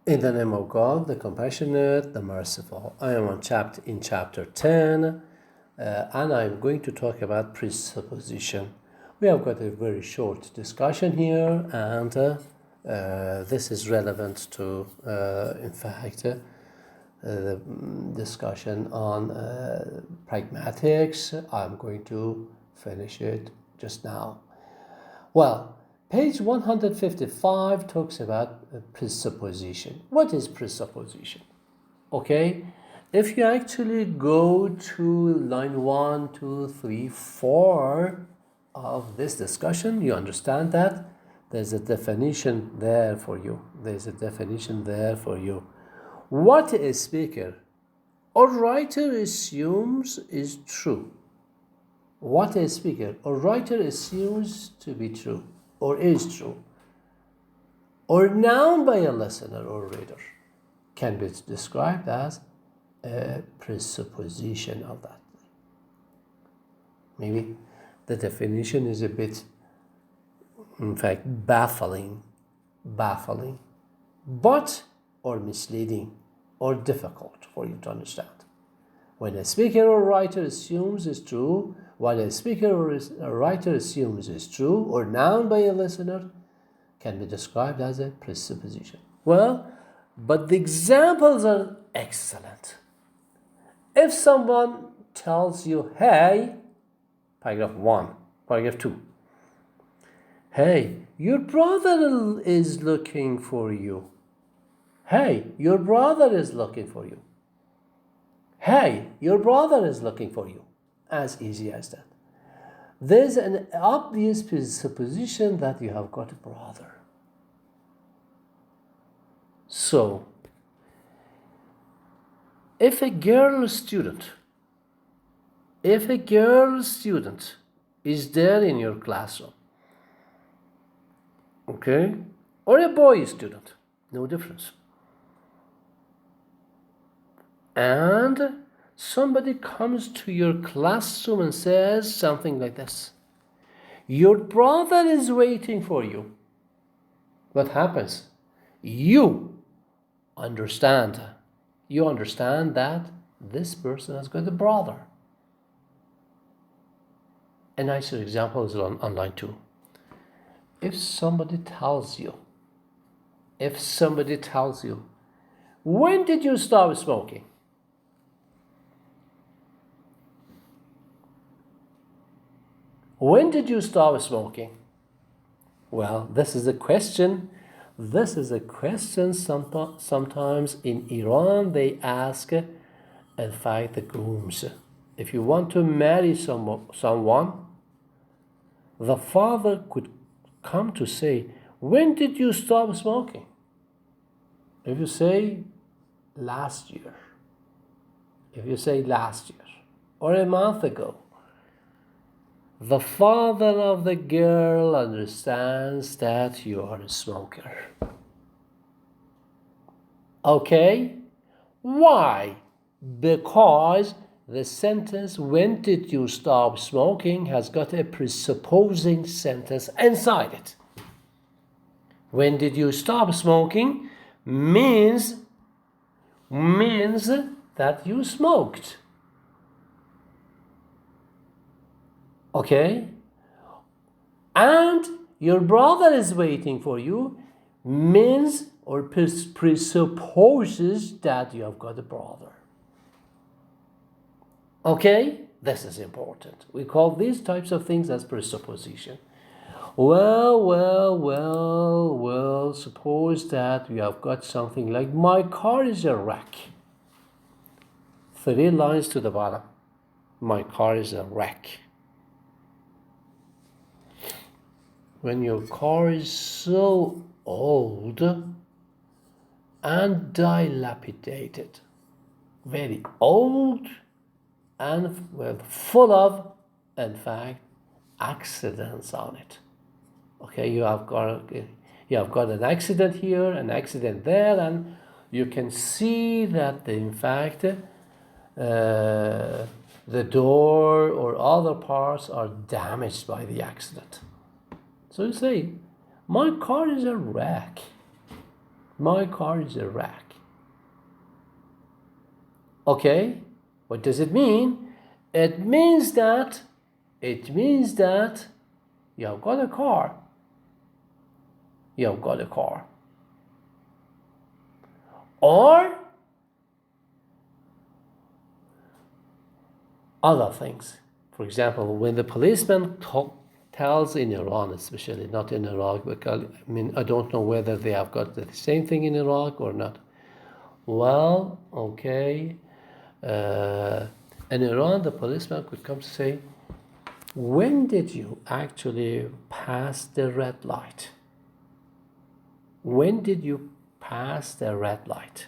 In the name of God, the compassionate, the merciful. I am in chapter 10, and I'm going to talk about presupposition. We have got a very short discussion here, and this is relevant to, the discussion on pragmatics. I'm going to finish it just now. Well, page 155 talks about presupposition. What is presupposition? Okay, if you actually go to line 1, 2, 3, 4 of this discussion, you understand that there's a definition there for you. There's a definition there for you. What a speaker or writer assumes is true. What a speaker or writer assumes to be true or is true or known by a listener or reader can be described as a presupposition of that. Maybe the definition is a bit, in fact, baffling, but or misleading or difficult for you to understand. When a speaker or writer assumes is true, what a speaker or a writer assumes is true or known by a listener can be described as a presupposition. Well, but the examples are excellent. If someone tells you, hey, paragraph 1, paragraph 2, hey, your brother is looking for you. Hey, your brother is looking for you. Hey, your brother is looking for you. As easy as that. There's an obvious presupposition that you have got a brother. So, if a girl student is there in your classroom, okay, or a boy student, no difference, and somebody comes to your classroom and says something like this: your brother is waiting for you. What happens? You understand that this person has got a brother. A nicer example is on line 2. If somebody tells you, when did you stop smoking? When did you stop smoking? Well, this is a question. Sometimes in Iran they ask, in fact, the grooms. If you want to marry someone, the father could come to say, when did you stop smoking? If you say last year, or a month ago, the father of the girl understands that you are a smoker. Okay? Why? Because the sentence, when did you stop smoking, has got a presupposing sentence inside it. When did you stop smoking means that you smoked. Okay? And your brother is waiting for you means or presupposes that you have got a brother. Okay? This is important. We call these types of things as presupposition. Well, suppose that you have got something like, my car is a wreck. 3 lines to the bottom. My car is a wreck. When your car is so old and dilapidated, very old and full of, in fact, accidents on it. Okay, you have got an accident here, an accident there, and you can see that in fact the door or other parts are damaged by the accident. So you say, my car is a wreck. My car is a wreck. Okay, what does it mean? It means that you have got a car. You have got a car. Or other things. For example, when the policeman tells in Iran, especially, not in Iraq, because I don't know whether they have got the same thing in Iraq or not. Well, okay. In Iran, the policeman could come to say, when did you actually pass the red light? When did you pass the red light?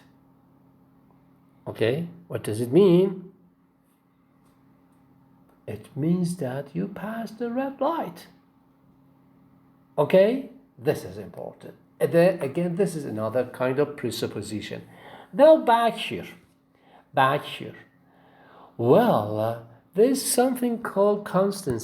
Okay, what does it mean? It means that you passed the red light. Okay, this is important. And then again, this is another kind of presupposition. Now back here. Well, there's something called constancy.